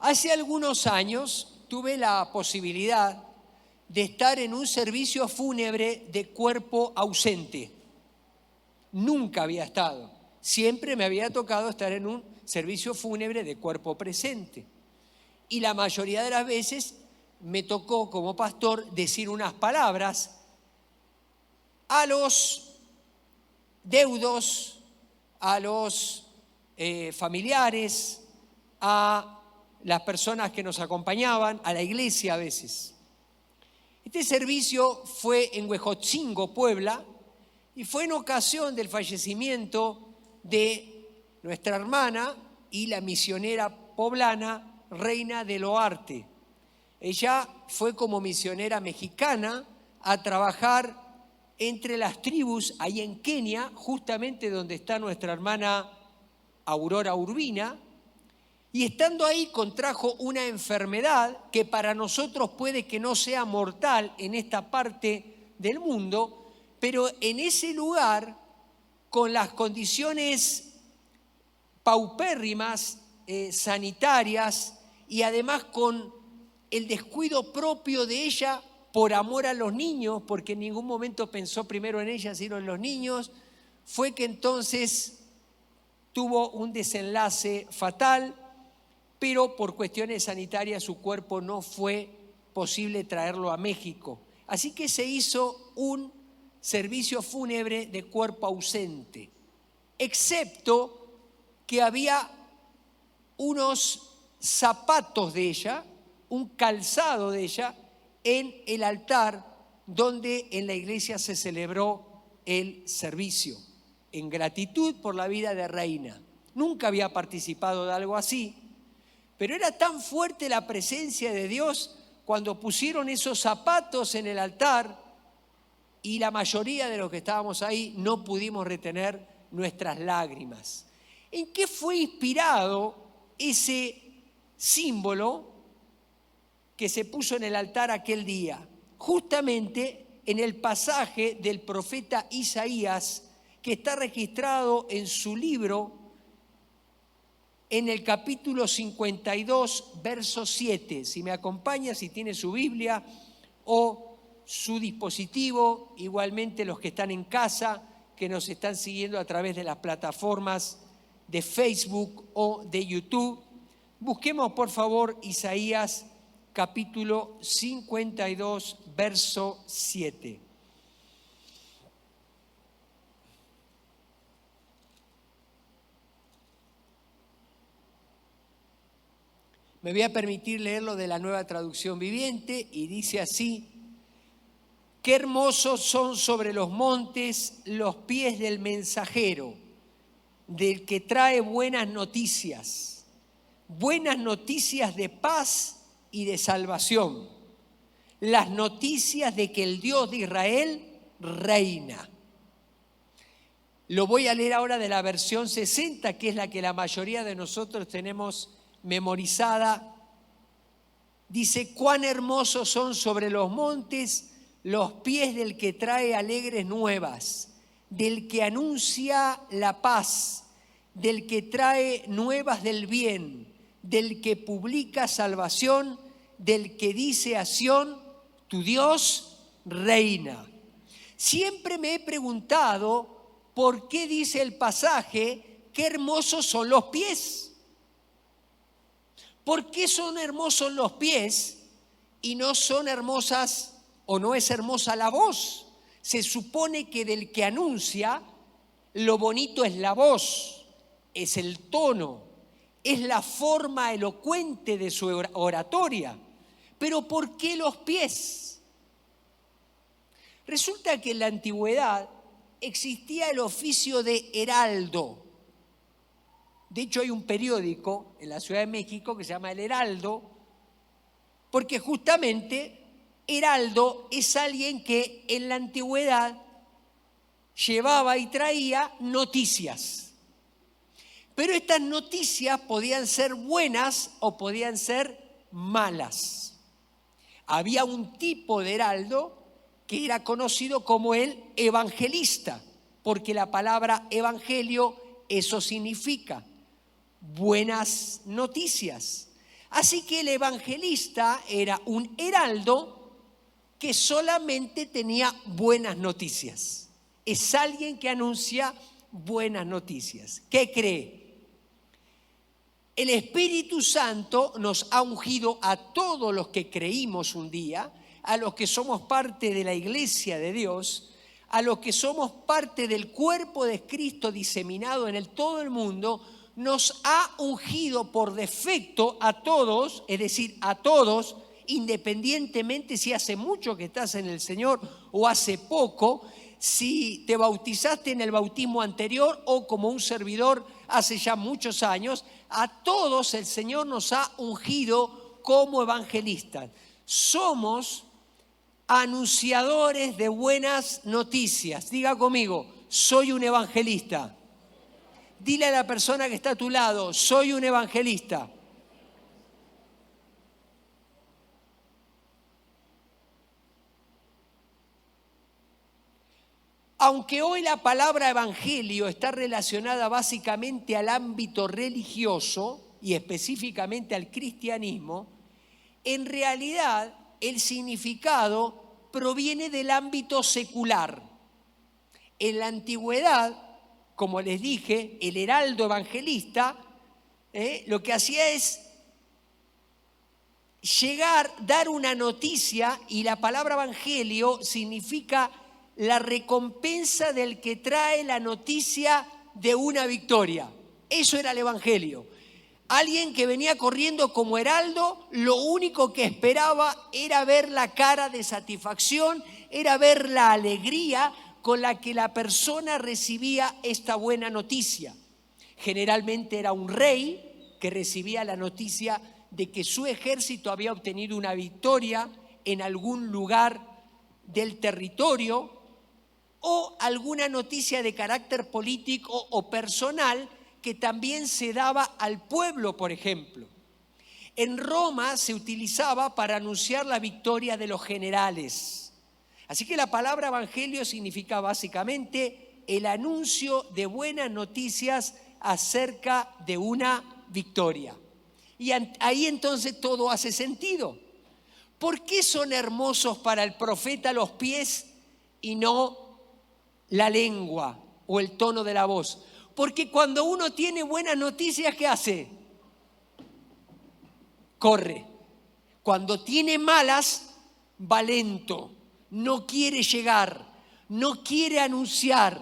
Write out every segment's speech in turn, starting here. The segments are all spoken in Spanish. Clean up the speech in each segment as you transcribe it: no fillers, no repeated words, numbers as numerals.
Hace algunos años tuve la posibilidad de estar en un servicio fúnebre de cuerpo ausente. Nunca había estado. Siempre me había tocado estar en un servicio fúnebre de cuerpo presente. Y la mayoría de las veces me tocó como pastor decir unas palabras a los deudos, a los familiares, a las personas que nos acompañaban, a la iglesia a veces. Este servicio fue en Huejotzingo, Puebla, y fue en ocasión del fallecimiento de nuestra hermana y la misionera poblana Reina de Loarte. Ella fue como misionera mexicana a trabajar entre las tribus ahí en Kenia, justamente donde está nuestra hermana Aurora Urbina, y estando ahí contrajo una enfermedad que para nosotros puede que no sea mortal en esta parte del mundo, pero en ese lugar, con las condiciones paupérrimas, sanitarias, y además con el descuido propio de ella por amor a los niños, porque en ningún momento pensó primero en ella, sino en los niños, fue que entonces tuvo un desenlace fatal, pero por cuestiones sanitarias su cuerpo no fue posible traerlo a México. Así que se hizo un servicio fúnebre de cuerpo ausente, excepto que había unos zapatos de ella, un calzado de ella, en el altar donde en la iglesia se celebró el servicio, en gratitud por la vida de Reina. Nunca había participado de algo así, pero era tan fuerte la presencia de Dios cuando pusieron esos zapatos en el altar y la mayoría de los que estábamos ahí no pudimos retener nuestras lágrimas. ¿En qué fue inspirado ese símbolo que se puso en el altar aquel día? Justamente en el pasaje del profeta Isaías, que está registrado en su libro, en el capítulo 52, verso 7. Si me acompaña, si tiene su Biblia o su dispositivo, igualmente los que están en casa, que nos están siguiendo a través de las plataformas de Facebook o de YouTube. Busquemos, por favor, Isaías capítulo 52, verso 7. Me voy a permitir leerlo de la Nueva Traducción Viviente y dice así: qué hermosos son sobre los montes los pies del mensajero, del que trae buenas noticias de paz y de salvación, las noticias de que el Dios de Israel reina. Lo voy a leer ahora de la versión 60, que es la que la mayoría de nosotros tenemos memorizada. Dice: cuán hermosos son sobre los montes los pies del que trae alegres nuevas, del que anuncia la paz, del que trae nuevas del bien, del que publica salvación, del que dice a Sión: tu Dios reina. Siempre me he preguntado por qué dice el pasaje: qué hermosos son los pies. ¿Por qué son hermosos los pies y no son hermosas o no es hermosa la voz? Se supone que del que anuncia, lo bonito es la voz, es el tono, es la forma elocuente de su oratoria. Pero ¿por qué los pies? Resulta que en la antigüedad existía el oficio de heraldo. De hecho, hay un periódico en la Ciudad de México que se llama El Heraldo, porque justamente heraldo es alguien que en la antigüedad llevaba y traía noticias. Pero estas noticias podían ser buenas o podían ser malas. Había un tipo de heraldo que era conocido como el evangelista, porque la palabra evangelio eso significa buenas noticias. Así que el evangelista era un heraldo que solamente tenía buenas noticias. Es alguien que anuncia buenas noticias. ¿Qué cree? El Espíritu Santo nos ha ungido a todos los que creímos un día, a los que somos parte de la iglesia de Dios, a los que somos parte del cuerpo de Cristo diseminado en todo el mundo. Nos ha ungido por defecto a todos, es decir, a todos, independientemente si hace mucho que estás en el Señor o hace poco, si te bautizaste en el bautismo anterior o como un servidor hace ya muchos años. A todos el Señor nos ha ungido como evangelistas. Somos anunciadores de buenas noticias. Diga conmigo, soy un evangelista. Dile a la persona que está a tu lado, soy un evangelista. Aunque hoy la palabra evangelio está relacionada básicamente al ámbito religioso y específicamente al cristianismo, en realidad el significado proviene del ámbito secular. En la antigüedad, como les dije, el heraldo evangelista lo que hacía es dar una noticia, y la palabra evangelio significa la recompensa del que trae la noticia de una victoria. Eso era el evangelio. Alguien que venía corriendo como heraldo, lo único que esperaba era ver la cara de satisfacción, era ver la alegría con la que la persona recibía esta buena noticia. Generalmente era un rey que recibía la noticia de que su ejército había obtenido una victoria en algún lugar del territorio, o alguna noticia de carácter político o personal que también se daba al pueblo, por ejemplo. En Roma se utilizaba para anunciar la victoria de los generales. Así que la palabra evangelio significa básicamente el anuncio de buenas noticias acerca de una victoria. Y ahí entonces todo hace sentido. ¿Por qué son hermosos para el profeta los pies y no la lengua o el tono de la voz? Porque cuando uno tiene buenas noticias, ¿qué hace? Corre. Cuando tiene malas, va lento, no quiere llegar, no quiere anunciar,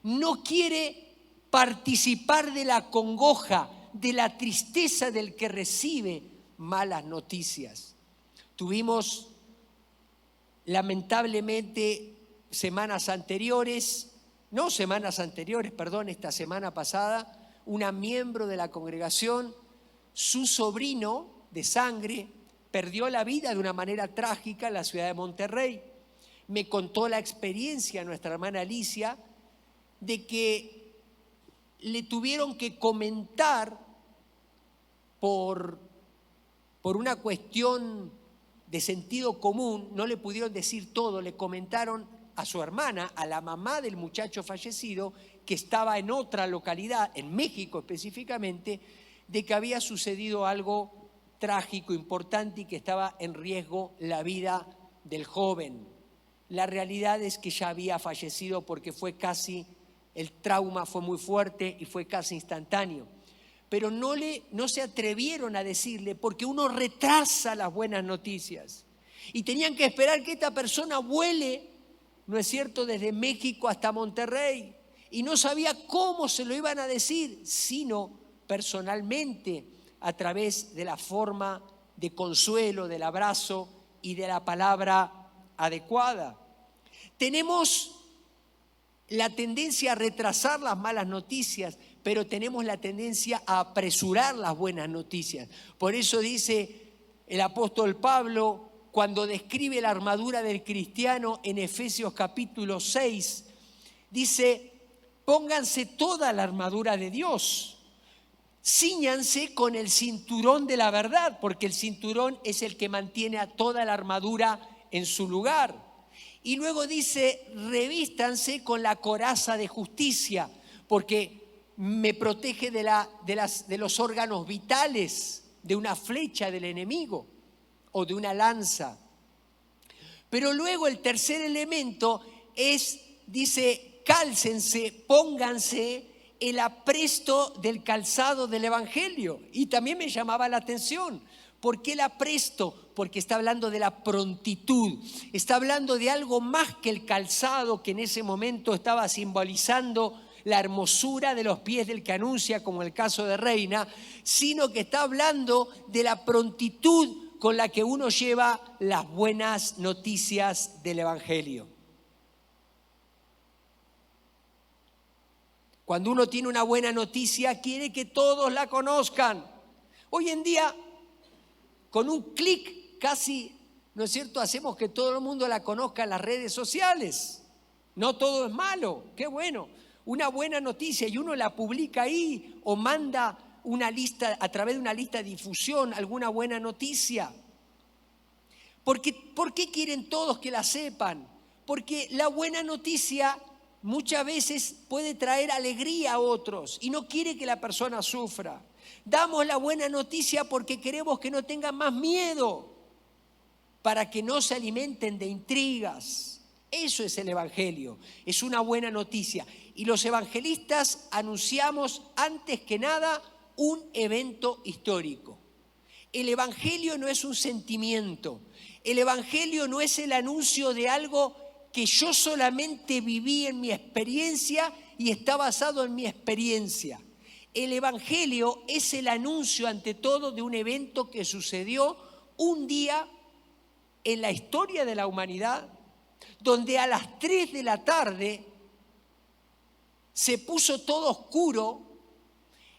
no quiere participar de la congoja, de la tristeza del que recibe malas noticias. Tuvimos, lamentablemente, esta semana pasada, una miembro de la congregación, su sobrino de sangre, perdió la vida de una manera trágica en la ciudad de Monterrey. Me contó la experiencia nuestra hermana Alicia de que le tuvieron que comentar por una cuestión de sentido común, no le pudieron decir todo, le comentaron a su hermana, a la mamá del muchacho fallecido, que estaba en otra localidad, en México específicamente, de que había sucedido algo trágico, importante, y que estaba en riesgo la vida del joven. La realidad es que ya había fallecido porque el trauma fue muy fuerte y fue casi instantáneo. Pero no se atrevieron a decirle, porque uno retrasa las buenas noticias. Y tenían que esperar que esta persona vuele, ¿no es cierto?, desde México hasta Monterrey. Y no sabía cómo se lo iban a decir, sino personalmente, a través de la forma de consuelo, del abrazo y de la palabra adecuada. Tenemos la tendencia a retrasar las malas noticias, pero tenemos la tendencia a apresurar las buenas noticias. Por eso dice el apóstol Pablo, cuando describe la armadura del cristiano en Efesios capítulo 6, dice: pónganse toda la armadura de Dios, cíñanse con el cinturón de la verdad, porque el cinturón es el que mantiene a toda la armadura en su lugar. Y luego dice: revístanse con la coraza de justicia, porque me protege de los órganos vitales. de una flecha del enemigo o de una lanza. Pero luego el tercer elemento es, dice, cálcense, pónganse el apresto del calzado del Evangelio. Y también me llamaba la atención. ¿Por qué el apresto? Porque está hablando de la prontitud, está hablando de algo más que el calzado que en ese momento estaba simbolizando la hermosura de los pies del que anuncia, como el caso de Reina, sino que está hablando de la prontitud con la que uno lleva las buenas noticias del Evangelio. Cuando uno tiene una buena noticia, quiere que todos la conozcan. Hoy en día, con un clic casi, ¿no es cierto?, hacemos que todo el mundo la conozca en las redes sociales. No todo es malo, qué bueno. Una buena noticia y uno la publica ahí o manda una lista, a través de una lista de difusión, alguna buena noticia. ¿Por qué quieren todos que la sepan? Porque la buena noticia muchas veces puede traer alegría a otros y no quiere que la persona sufra. Damos la buena noticia porque queremos que no tengan más miedo, para que no se alimenten de intrigas. Eso es el Evangelio, es una buena noticia. Y los evangelistas anunciamos antes que nada un evento histórico. El Evangelio no es un sentimiento, el Evangelio no es el anuncio de algo que yo solamente viví en mi experiencia y está basado en mi experiencia. El Evangelio es el anuncio ante todo de un evento que sucedió un día en la historia de la humanidad, donde a las 3 de la tarde se puso todo oscuro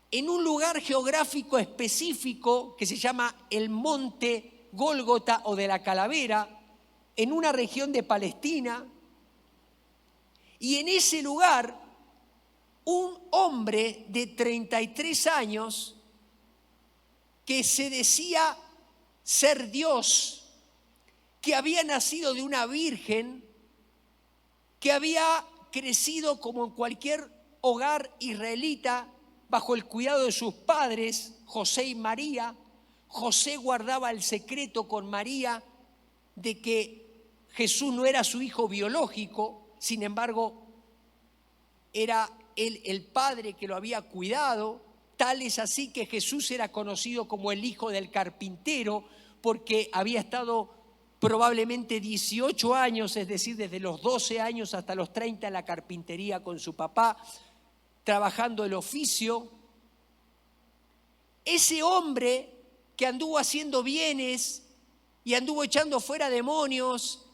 en un lugar geográfico específico que se llama el Monte Gólgota o de la Calavera, en una región de Palestina, y en ese lugar un hombre de 33 años que se decía ser Dios, que había nacido de una virgen, que había crecido como en cualquier hogar israelita bajo el cuidado de sus padres, José y María. José guardaba el secreto con María de que Jesús no era su hijo biológico, sin embargo, era él el padre que lo había cuidado. Tal es así que Jesús era conocido como el hijo del carpintero, porque había estado probablemente 18 años, es decir, desde los 12 años hasta los 30 en la carpintería con su papá, trabajando el oficio. Ese hombre que anduvo haciendo bienes y anduvo echando fuera demonios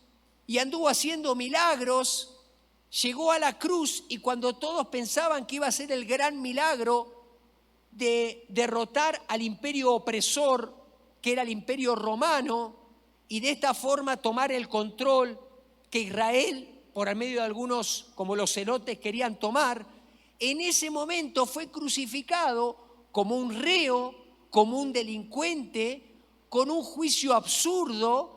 y anduvo haciendo milagros, llegó a la cruz, y cuando todos pensaban que iba a ser el gran milagro de derrotar al imperio opresor, que era el imperio romano, y de esta forma tomar el control que Israel, por medio de algunos como los celotes, querían tomar, en ese momento fue crucificado como un reo, como un delincuente, con un juicio absurdo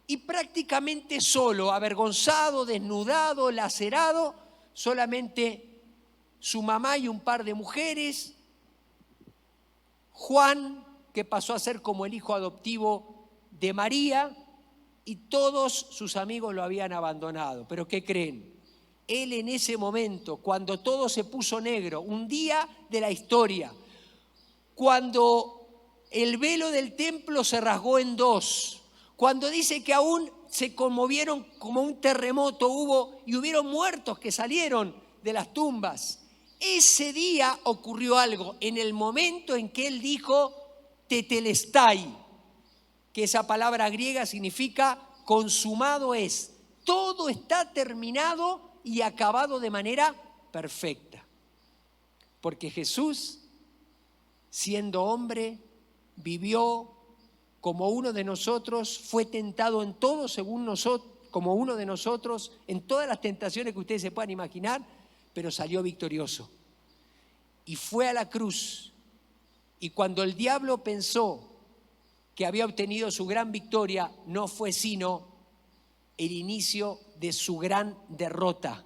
y prácticamente solo, avergonzado, desnudado, lacerado, solamente su mamá y un par de mujeres, Juan, que pasó a ser como el hijo adoptivo de María, y todos sus amigos lo habían abandonado. ¿Pero qué creen? Él en ese momento, cuando todo se puso negro, un día de la historia, cuando el velo del templo se rasgó en dos, cuando dice que aún se conmovieron como un terremoto hubo y hubieron muertos que salieron de las tumbas, ese día ocurrió algo, en el momento en que él dijo tetelestai, que esa palabra griega significa consumado es, todo está terminado y acabado de manera perfecta. Porque Jesús, siendo hombre, vivió como uno de nosotros, fue tentado en todo según nosotros, como uno de nosotros, en todas las tentaciones que ustedes se puedan imaginar, pero salió victorioso. Y fue a la cruz. Y cuando el diablo pensó que había obtenido su gran victoria, no fue sino el inicio de su gran derrota.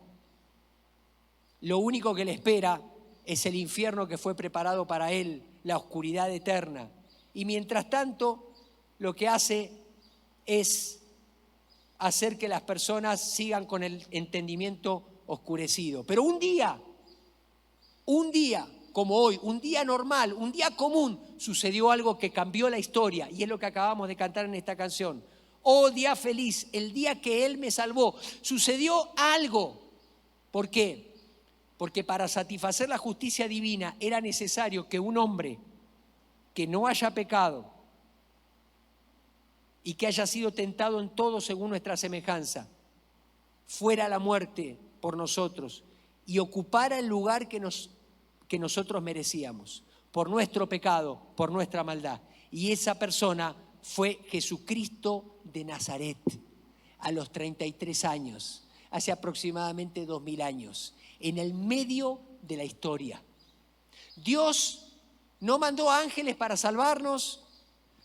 Lo único que le espera es el infierno que fue preparado para él, la oscuridad eterna. y mientras tanto lo que hace es hacer que las personas sigan con el entendimiento oscurecido. Pero un día como hoy, un día normal, un día común, sucedió algo que cambió la historia, y es lo que acabamos de cantar en esta canción. Oh, día feliz, el día que Él me salvó. Sucedió algo. ¿Por qué? Porque para satisfacer la justicia divina era necesario que un hombre que no haya pecado y que haya sido tentado en todo según nuestra semejanza, fuera a la muerte por nosotros y ocupara el lugar que nosotros merecíamos, por nuestro pecado, por nuestra maldad. Y esa persona fue Jesucristo de Nazaret, a los 33 años, hace aproximadamente 2000 años, en el medio de la historia. Dios no mandó ángeles para salvarnos,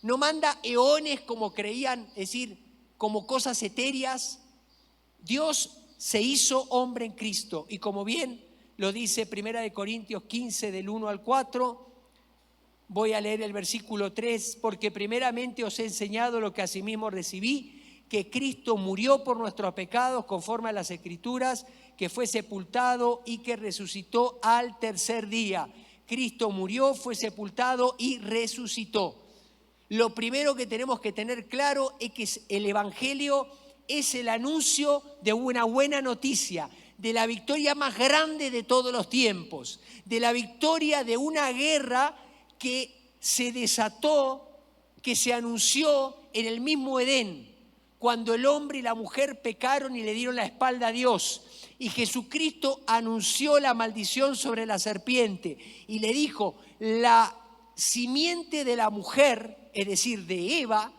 no manda eones como creían, es decir, como cosas etéreas. Dios se hizo hombre en Cristo, y como bien lo dice 1 Corintios 15 del 1 al 4, voy a leer el versículo 3, porque primeramente os he enseñado lo que asimismo recibí, que Cristo murió por nuestros pecados conforme a las Escrituras, que fue sepultado y que resucitó al tercer día. Cristo murió, fue sepultado y resucitó. Lo primero que tenemos que tener claro es que el Evangelio es el anuncio de una buena noticia, de la victoria más grande de todos los tiempos, de la victoria de una guerra que se desató, que se anunció en el mismo Edén, cuando el hombre y la mujer pecaron y le dieron la espalda a Dios. Y Jesucristo anunció la maldición sobre la serpiente y le dijo: la simiente de la mujer, es decir, de Eva,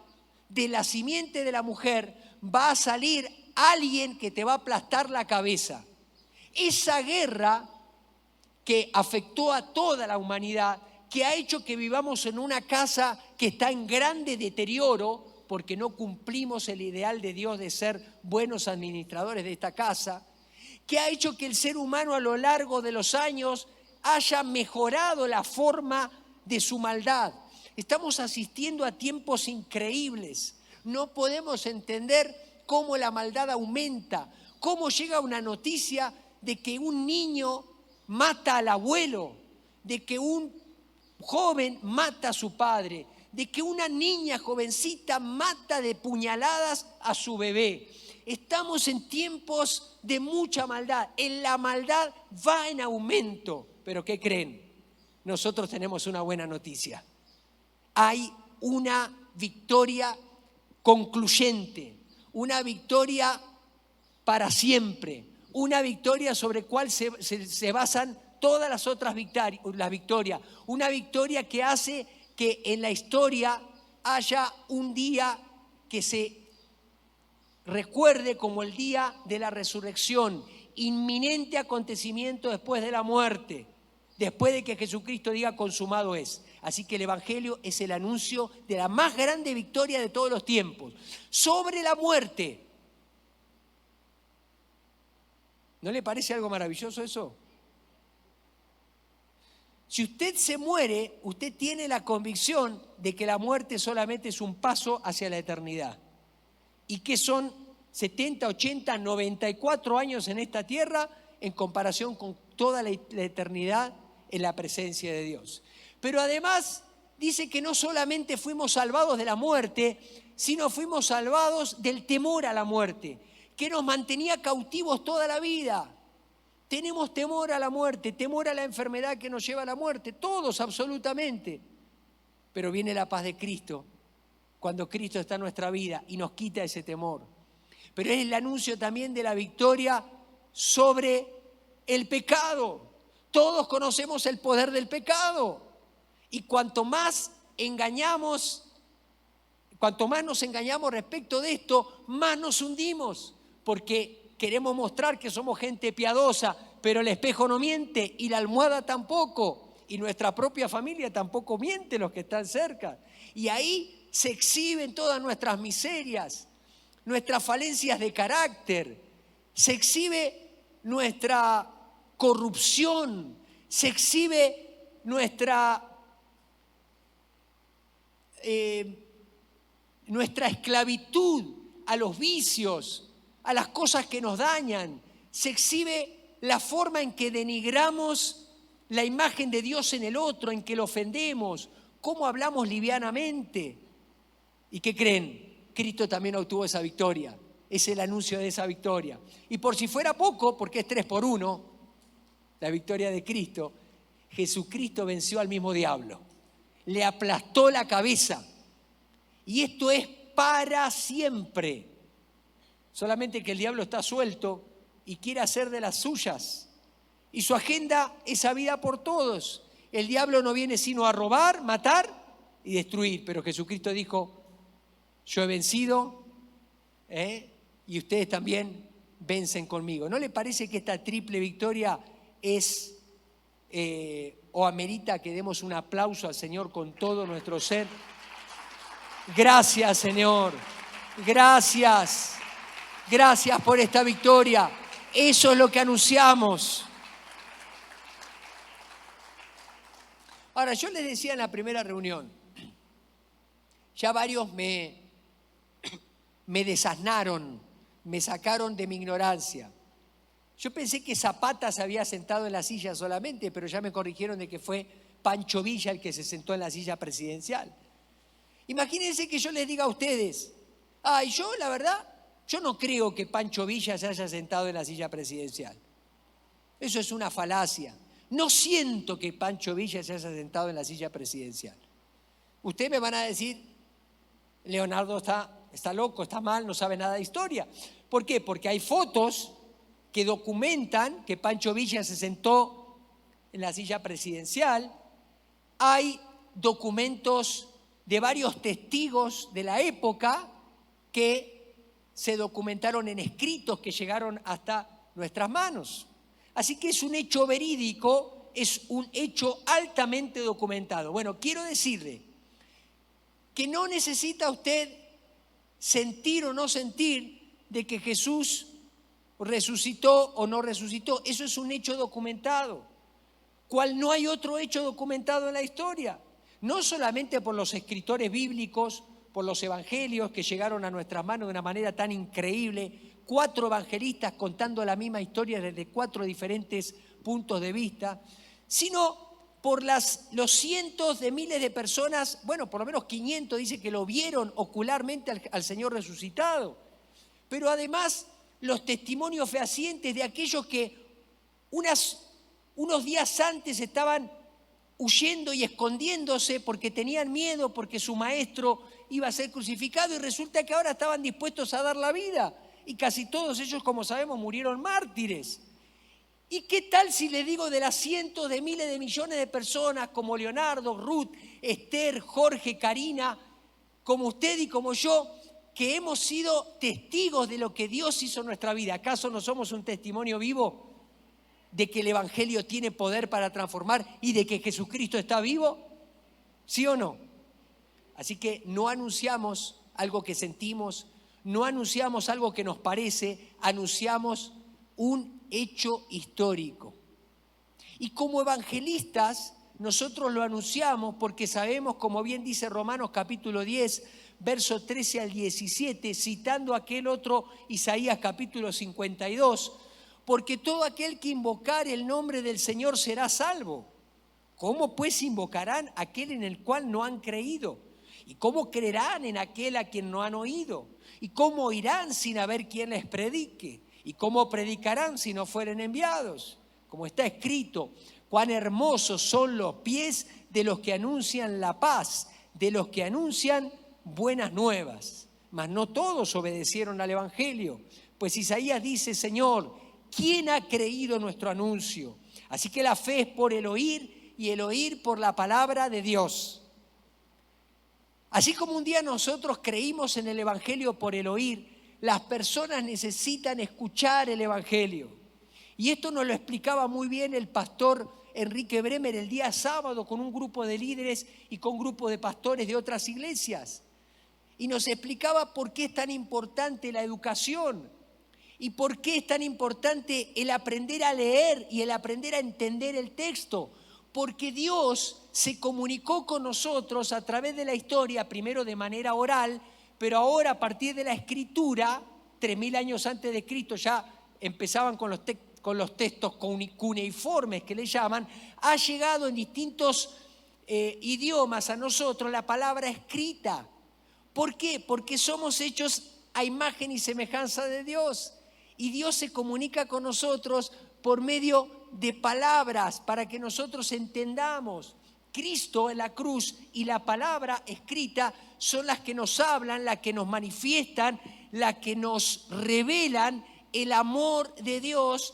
de la simiente de la mujer va a salir alguien que te va a aplastar la cabeza. Esa guerra que afectó a toda la humanidad, que ha hecho que vivamos en una casa que está en grande deterioro, porque no cumplimos el ideal de Dios de ser buenos administradores de esta casa, que ha hecho que el ser humano a lo largo de los años haya mejorado la forma de su maldad. Estamos asistiendo a tiempos increíbles. No podemos entender cómo la maldad aumenta, cómo llega una noticia de que un niño mata al abuelo, de que un joven mata a su padre, de que una niña jovencita mata de puñaladas a su bebé. Estamos en tiempos de mucha maldad. La maldad va en aumento. ¿Pero qué creen? Nosotros tenemos una buena noticia. Hay una victoria concluyente, una victoria para siempre, una victoria sobre la cual se basan todas las otras victorias, una victoria que hace que en la historia haya un día que se recuerde como el día de la resurrección, inminente acontecimiento después de la muerte, después de que Jesucristo diga consumado es. Así que el Evangelio es el anuncio de la más grande victoria de todos los tiempos sobre la muerte. ¿No le parece algo maravilloso eso? Si usted se muere, usted tiene la convicción de que la muerte solamente es un paso hacia la eternidad. Y que son 70, 80, 94 años en esta tierra en comparación con toda la eternidad en la presencia de Dios. Pero además dice que no solamente fuimos salvados de la muerte, sino fuimos salvados del temor a la muerte, que nos mantenía cautivos toda la vida. Tenemos temor a la muerte, temor a la enfermedad que nos lleva a la muerte, todos absolutamente. Pero viene la paz de Cristo, cuando Cristo está en nuestra vida y nos quita ese temor. Pero es el anuncio también de la victoria sobre el pecado. Todos conocemos el poder del pecado. Y cuanto más nos engañamos respecto de esto, más nos hundimos, porque queremos mostrar que somos gente piadosa, pero el espejo no miente y la almohada tampoco, y nuestra propia familia tampoco miente, los que están cerca. Y ahí se exhiben todas nuestras miserias, nuestras falencias de carácter, se exhibe nuestra corrupción, se exhibe nuestra nuestra esclavitud a los vicios, a las cosas que nos dañan. Se exhibe la forma en que denigramos la imagen de Dios en el otro, en que lo ofendemos, cómo hablamos livianamente. ¿Y qué creen? Cristo también obtuvo esa victoria. Es el anuncio de esa victoria. Y por si fuera poco, porque es 3-1, la victoria de Cristo, Jesucristo venció al mismo diablo. Le aplastó la cabeza. Y esto es para siempre. Solamente que el diablo está suelto y quiere hacer de las suyas. Y su agenda es sabida por todos. El diablo no viene sino a robar, matar y destruir. Pero Jesucristo dijo, yo he vencido, y ustedes también vencen conmigo. ¿No le parece que esta triple victoria es o amerita que demos un aplauso al Señor con todo nuestro ser? Gracias, Señor. Gracias. Gracias por esta victoria. Eso es lo que anunciamos. Ahora, yo les decía en la primera reunión, ya varios me desasnaron, me sacaron de mi ignorancia. Yo pensé que Zapata se había sentado en la silla solamente, pero ya me corrigieron de que fue Pancho Villa el que se sentó en la silla presidencial. Imagínense que yo les diga a ustedes, yo la verdad, yo no creo que Pancho Villa se haya sentado en la silla presidencial. Eso es una falacia. No siento que Pancho Villa se haya sentado en la silla presidencial. Ustedes me van a decir, Leonardo está loco, está mal, no sabe nada de historia. ¿Por qué? Porque hay fotos que documentan que Pancho Villa se sentó en la silla presidencial. Hay documentos de varios testigos de la época que se documentaron en escritos que llegaron hasta nuestras manos. Así que es un hecho verídico, es un hecho altamente documentado. Bueno, quiero decirle que no necesita usted sentir o no sentir de que Jesús resucitó o no resucitó. Eso es un hecho documentado, cual no hay otro hecho documentado en la historia. No solamente por los escritores bíblicos, por los evangelios que llegaron a nuestras manos de una manera tan increíble, 4 evangelistas contando la misma historia desde 4 diferentes puntos de vista, sino por los cientos de miles de personas, bueno, por lo menos 500 dice que lo vieron ocularmente al Señor resucitado, pero además los testimonios fehacientes de aquellos que unos días antes estaban huyendo y escondiéndose porque tenían miedo, porque su maestro iba a ser crucificado, y resulta que ahora estaban dispuestos a dar la vida, y casi todos ellos, como sabemos, murieron mártires. ¿Y qué tal si les digo de las cientos de miles de millones de personas como Leonardo, Ruth, Esther, Jorge, Karina, como usted y como yo, que hemos sido testigos de lo que Dios hizo en nuestra vida? ¿Acaso no somos un testimonio vivo de que el Evangelio tiene poder para transformar y de que Jesucristo está vivo? ¿Sí o no? Así que no anunciamos algo que sentimos, no anunciamos algo que nos parece, anunciamos un hecho histórico. Y como evangelistas, nosotros lo anunciamos porque sabemos, como bien dice Romanos capítulo 10, verso 13 al 17, citando aquel otro Isaías capítulo 52, porque todo aquel que invocar el nombre del Señor será salvo. ¿Cómo pues invocarán aquel en el cual no han creído? ¿Y cómo creerán en aquel a quien no han oído? ¿Y cómo oirán sin haber quien les predique? ¿Y cómo predicarán si no fueren enviados? Como está escrito, cuán hermosos son los pies de los que anuncian la paz, de los que anuncian buenas nuevas. Mas no todos obedecieron al Evangelio, pues Isaías dice, Señor, ¿quién ha creído nuestro anuncio? Así que la fe es por el oír y el oír por la palabra de Dios. Así como un día nosotros creímos en el Evangelio por el oír, las personas necesitan escuchar el Evangelio. Y esto nos lo explicaba muy bien el pastor Enrique Bremer el día sábado con un grupo de líderes y con un grupo de pastores de otras iglesias. Y nos explicaba por qué es tan importante la educación y por qué es tan importante el aprender a leer y el aprender a entender el texto. porque Dios se comunicó con nosotros a través de la historia, primero de manera oral, pero ahora a partir de la Escritura, 3000 años antes de Cristo ya empezaban con los textos cuneiformes que le llaman, ha llegado en distintos idiomas a nosotros la palabra escrita. ¿Por qué? Porque somos hechos a imagen y semejanza de Dios. Y Dios se comunica con nosotros por medio de palabras para que nosotros entendamos. Cristo en la cruz y la palabra escrita son las que nos hablan, las que nos manifiestan, las que nos revelan el amor de Dios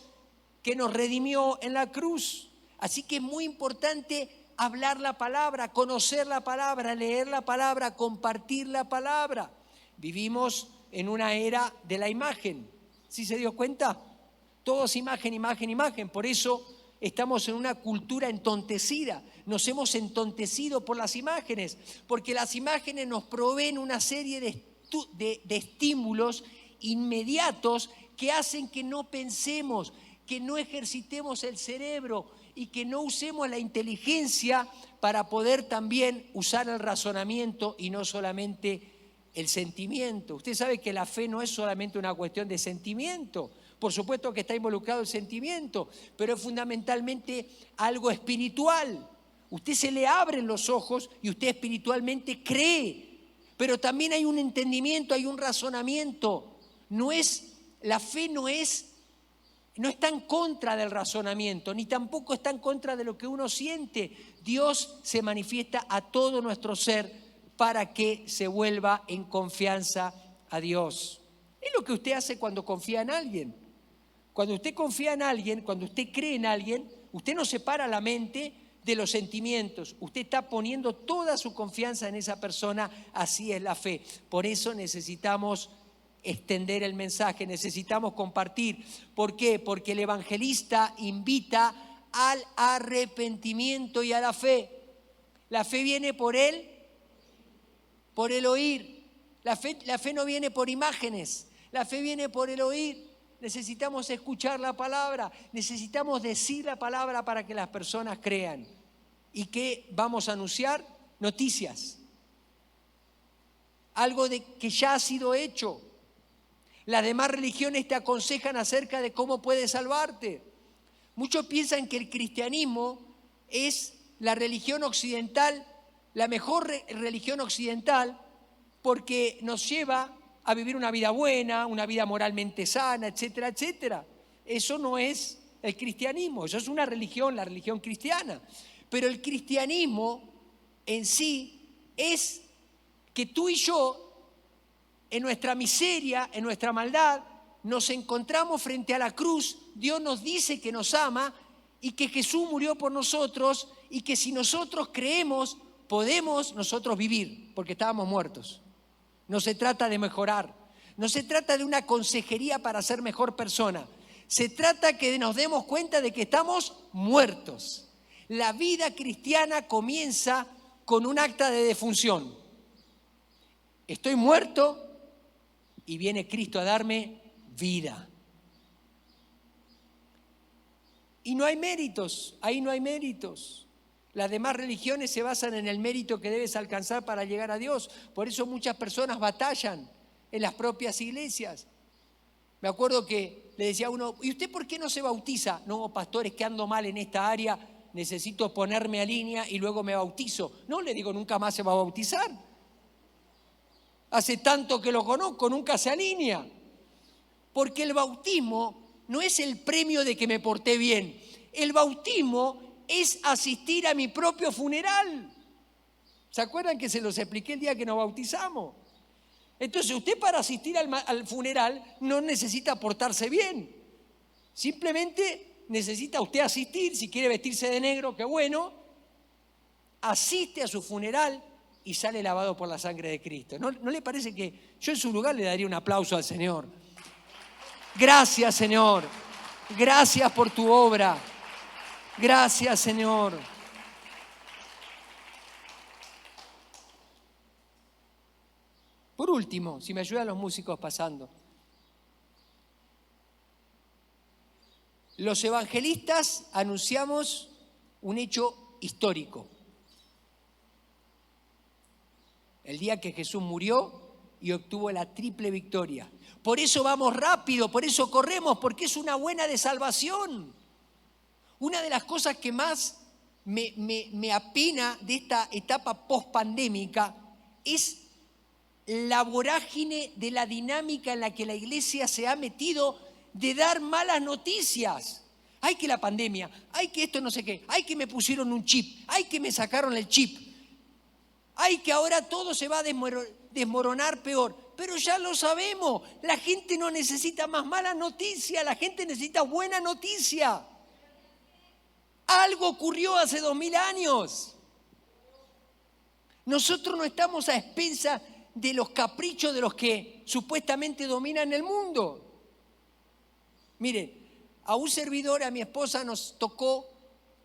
que nos redimió en la cruz. Así que es muy importante hablar la palabra, conocer la palabra, leer la palabra, compartir la palabra. Vivimos en una era de la imagen. ¿Sí se dio cuenta? Todos imagen, imagen, imagen. Por eso estamos en una cultura entontecida. Nos hemos entontecido por las imágenes, porque las imágenes nos proveen una serie de estímulos inmediatos que hacen que no pensemos, que no ejercitemos el cerebro y que no usemos la inteligencia para poder también usar el razonamiento y no solamente el sentimiento. Usted sabe que la fe no es solamente una cuestión de sentimiento. Por supuesto que está involucrado el sentimiento, pero es fundamentalmente algo espiritual. Usted se le abren los ojos y usted espiritualmente cree, pero también hay un entendimiento, hay un razonamiento. La fe no está en contra del razonamiento, ni tampoco está en contra de lo que uno siente. Dios se manifiesta a todo nuestro ser para que se vuelva en confianza a Dios. Es lo que usted hace cuando confía en alguien. Cuando usted confía en alguien, cuando usted cree en alguien, usted no separa la mente de los sentimientos. Usted está poniendo toda su confianza en esa persona, así es la fe. Por eso necesitamos extender el mensaje, necesitamos compartir. ¿Por qué? Porque el evangelista invita al arrepentimiento y a la fe. La fe viene por el oír. La fe no viene por imágenes, la fe viene por el oír. Necesitamos escuchar la palabra, necesitamos decir la palabra para que las personas crean. ¿Y qué vamos a anunciar? Noticias. Algo que ya ha sido hecho. Las demás religiones te aconsejan acerca de cómo puedes salvarte. Muchos piensan que el cristianismo es la religión occidental, la mejor religión occidental, porque nos lleva a vivir una vida buena, una vida moralmente sana, etcétera, etcétera. Eso no es el cristianismo, eso es una religión, la religión cristiana. Pero el cristianismo en sí es que tú y yo, en nuestra miseria, en nuestra maldad, nos encontramos frente a la cruz. Dios nos dice que nos ama y que Jesús murió por nosotros y que si nosotros creemos, podemos nosotros vivir, porque estábamos muertos. No se trata de mejorar, no se trata de una consejería para ser mejor persona. Se trata que nos demos cuenta de que estamos muertos. La vida cristiana comienza con un acta de defunción. Estoy muerto y viene Cristo a darme vida. Y no hay méritos, ahí no hay méritos. Las demás religiones se basan en el mérito que debes alcanzar para llegar a Dios. Por eso muchas personas batallan en las propias iglesias. Me acuerdo que le decía a uno, ¿y usted por qué no se bautiza? No, pastor, es que ando mal en esta área, necesito ponerme a línea y luego me bautizo. No, le digo, nunca más se va a bautizar. Hace tanto que lo conozco, nunca se alinea. Porque el bautismo no es el premio de que me porté bien. El bautismo es asistir a mi propio funeral. ¿Se acuerdan que se los expliqué el día que nos bautizamos? Entonces usted para asistir al funeral no necesita portarse bien. Simplemente necesita usted asistir, si quiere vestirse de negro, qué bueno. Asiste a su funeral y sale lavado por la sangre de Cristo. ¿No le parece que yo en su lugar le daría un aplauso al Señor? Gracias, Señor. Gracias por tu obra. Gracias, Señor. Por último, si me ayudan los músicos pasando. Los evangelistas anunciamos un hecho histórico. El día que Jesús murió y obtuvo la triple victoria. Por eso vamos rápido, por eso corremos, porque es una buena de salvación. Una de las cosas que más me apena de esta etapa post-pandémica es la vorágine de la dinámica en la que la iglesia se ha metido de dar malas noticias. Ay, que la pandemia, ay, que esto no sé qué, ay, que me pusieron un chip, ay, que me sacaron el chip, ay, que ahora todo se va a desmoronar peor. Pero ya lo sabemos, la gente no necesita más mala noticia, la gente necesita buena noticia. Algo ocurrió hace 2000 años. Nosotros no estamos a expensas de los caprichos de los que supuestamente dominan el mundo. Miren, a un servidor, a mi esposa, nos tocó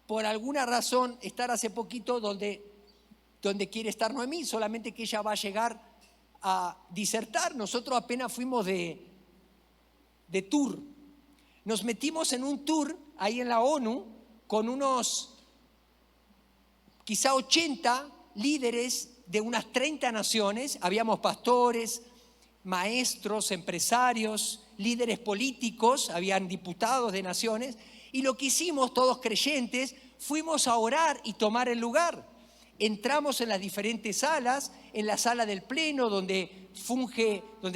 por alguna razón estar hace poquito donde quiere estar Noemí, solamente que ella va a llegar a disertar. Nosotros apenas fuimos de tour. Nos metimos en un tour ahí en la ONU con unos quizá 80 líderes de unas 30 naciones. Habíamos pastores, maestros, empresarios, líderes políticos, habían diputados de naciones, y lo que hicimos, todos creyentes, fuimos a orar y tomar el lugar. Entramos en las diferentes salas, en la sala del pleno donde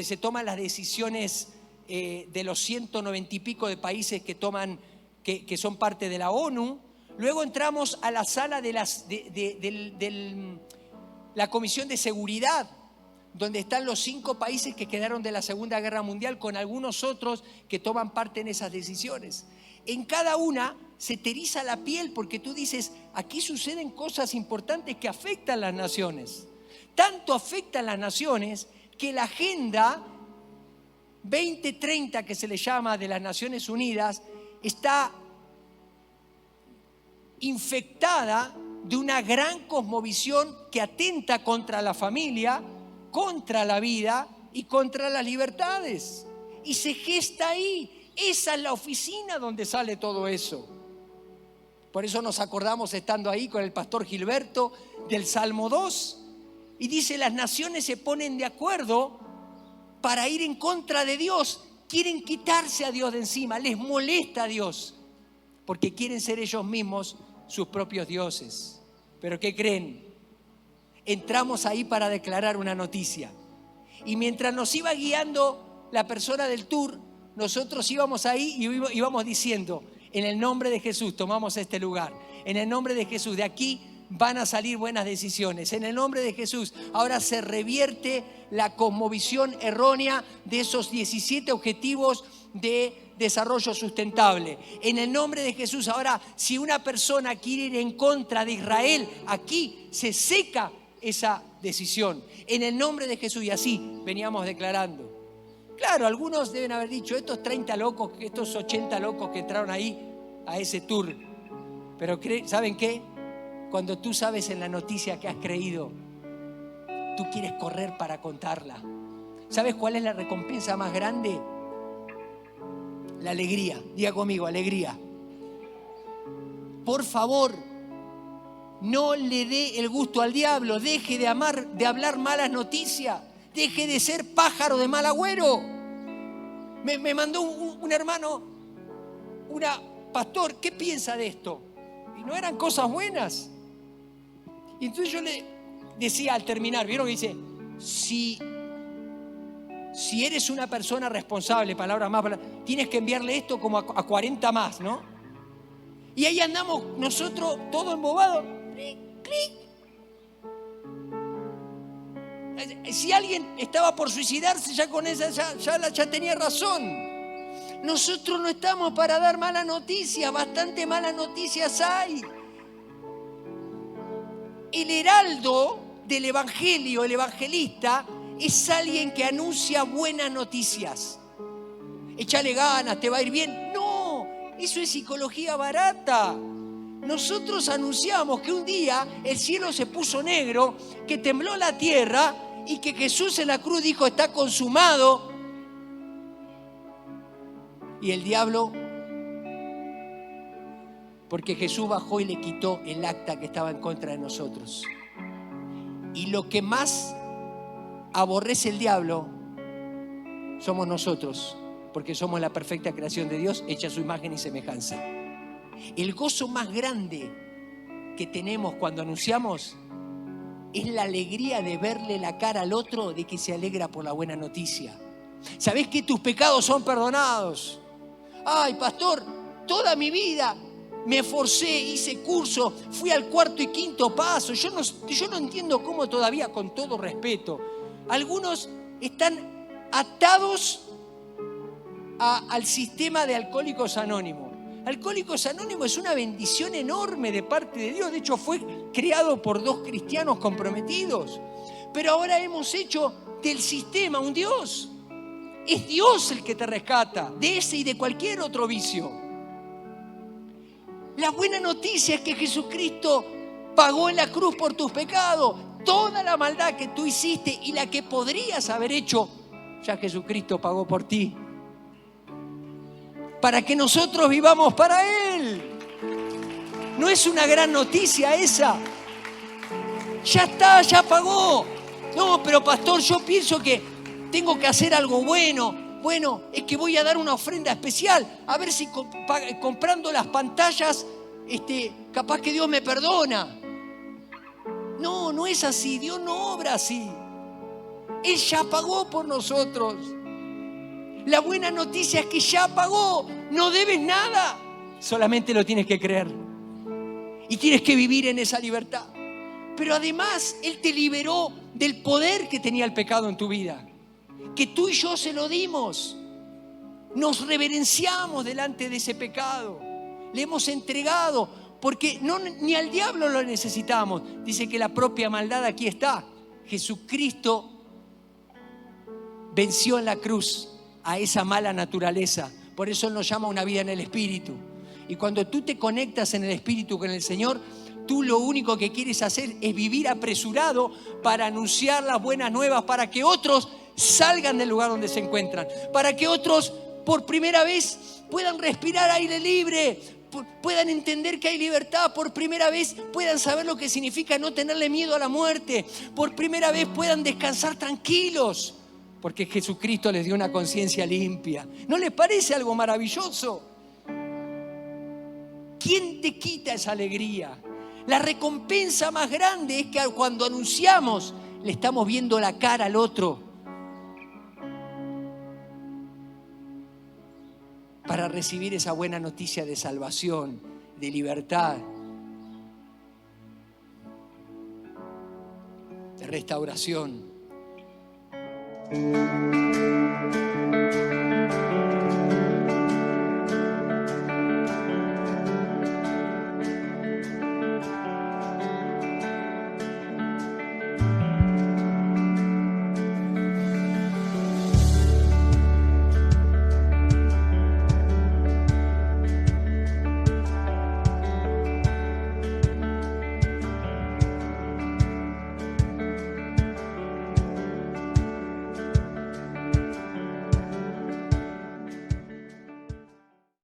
se toman las decisiones de los 190 y pico de países que son parte de la ONU. Luego entramos a la sala de la Comisión de Seguridad, donde están los 5 países que quedaron de la Segunda Guerra Mundial, con algunos otros que toman parte en esas decisiones. En cada una se te eriza la piel porque tú dices, aquí suceden cosas importantes que afectan las naciones. Tanto afectan las naciones que la Agenda 2030, que se le llama, de las Naciones Unidas, está infectada de una gran cosmovisión que atenta contra la familia, contra la vida y contra las libertades. Y se gesta ahí. Esa es la oficina donde sale todo eso. Por eso nos acordamos, estando ahí con el pastor Gilberto, del Salmo 2. Y dice, las naciones se ponen de acuerdo para ir en contra de Dios. Quieren quitarse a Dios de encima, les molesta a Dios, porque quieren ser ellos mismos sus propios dioses. ¿Pero qué creen? Entramos ahí para declarar una noticia. Y mientras nos iba guiando la persona del tour, nosotros íbamos ahí y íbamos diciendo, en el nombre de Jesús tomamos este lugar. En el nombre de Jesús, de aquí van a salir buenas decisiones. En el nombre de Jesús, ahora se revierte la cosmovisión errónea de esos 17 objetivos de desarrollo sustentable. En el nombre de Jesús, ahora si una persona quiere ir en contra de Israel, aquí se seca esa decisión. En el nombre de Jesús, y así veníamos declarando. Claro, algunos deben haber dicho, estos 30 locos, estos 80 locos que entraron ahí a ese tour. Pero ¿saben qué? Cuando tú sabes en la noticia que has creído, tú quieres correr para contarla. ¿Sabes cuál es la recompensa más grande? La alegría. Diga conmigo, alegría. Por favor, no le dé el gusto al diablo. Deje de hablar malas noticias. Deje de ser pájaro de mal agüero. Me mandó un hermano, pastor, ¿qué piensa de esto? Y no eran cosas buenas. Y entonces yo le decía al terminar, ¿vieron que dice? Si eres una persona responsable, palabras más, tienes que enviarle esto como a 40 más, ¿no? Y ahí andamos nosotros todos embobados. Clic, clic. Si alguien estaba por suicidarse, ya con esa ya tenía razón. Nosotros no estamos para dar malas noticias, bastante malas noticias hay. El heraldo del evangelio, el evangelista, es alguien que anuncia buenas noticias. Échale ganas, te va a ir bien. No, eso es psicología barata. Nosotros anunciamos que un día el cielo se puso negro, que tembló la tierra y que Jesús en la cruz dijo, está consumado. Y el diablo Porque Jesús bajó y le quitó el acta que estaba en contra de nosotros. Y lo que más aborrece el diablo somos nosotros, porque somos la perfecta creación de Dios, hecha a su imagen y semejanza. El gozo más grande que tenemos cuando anunciamos es la alegría de verle la cara al otro de que se alegra por la buena noticia. ¿Sabés que tus pecados son perdonados? Ay, pastor, toda mi vida me esforcé, hice curso, fui al 4.º y 5.º paso. Yo no entiendo cómo todavía, con todo respeto, algunos están atados al sistema de Alcohólicos Anónimos. Alcohólicos Anónimos es una bendición enorme de parte de Dios. De hecho, fue creado por 2 cristianos comprometidos. Pero ahora hemos hecho del sistema un Dios. Es Dios el que te rescata de ese y de cualquier otro vicio. La buena noticia es que Jesucristo pagó en la cruz por tus pecados. Toda la maldad que tú hiciste y la que podrías haber hecho, ya Jesucristo pagó por ti. Para que nosotros vivamos para Él. ¿No es una gran noticia esa? Ya está, ya pagó. No, pero pastor, yo pienso que tengo que hacer algo bueno. Bueno, es que voy a dar una ofrenda especial. A ver si comprando las pantallas, capaz que Dios me perdona. No, no es así. Dios no obra así. Él ya pagó por nosotros. La buena noticia es que ya pagó. No debes nada. Solamente lo tienes que creer. Y tienes que vivir en esa libertad. Pero además, Él te liberó del poder que tenía el pecado en tu vida. Que tú y yo se lo dimos. Nos reverenciamos delante de ese pecado. Le hemos entregado. Porque ni al diablo lo necesitamos. Dice que la propia maldad aquí está. Jesucristo venció en la cruz a esa mala naturaleza. Por eso Él nos llama a una vida en el Espíritu. Y cuando tú te conectas en el Espíritu con el Señor, tú lo único que quieres hacer es vivir apresurado para anunciar las buenas nuevas, para que otros salgan del lugar donde se encuentran, para que otros por primera vez puedan respirar aire libre, puedan entender que hay libertad, por primera vez puedan saber lo que significa no tenerle miedo a la muerte, por primera vez puedan descansar tranquilos, porque Jesucristo les dio una conciencia limpia. ¿No les parece algo maravilloso? ¿Quién te quita esa alegría? La recompensa más grande es que cuando anunciamos le estamos viendo la cara al otro para recibir esa buena noticia de salvación, de libertad, de restauración.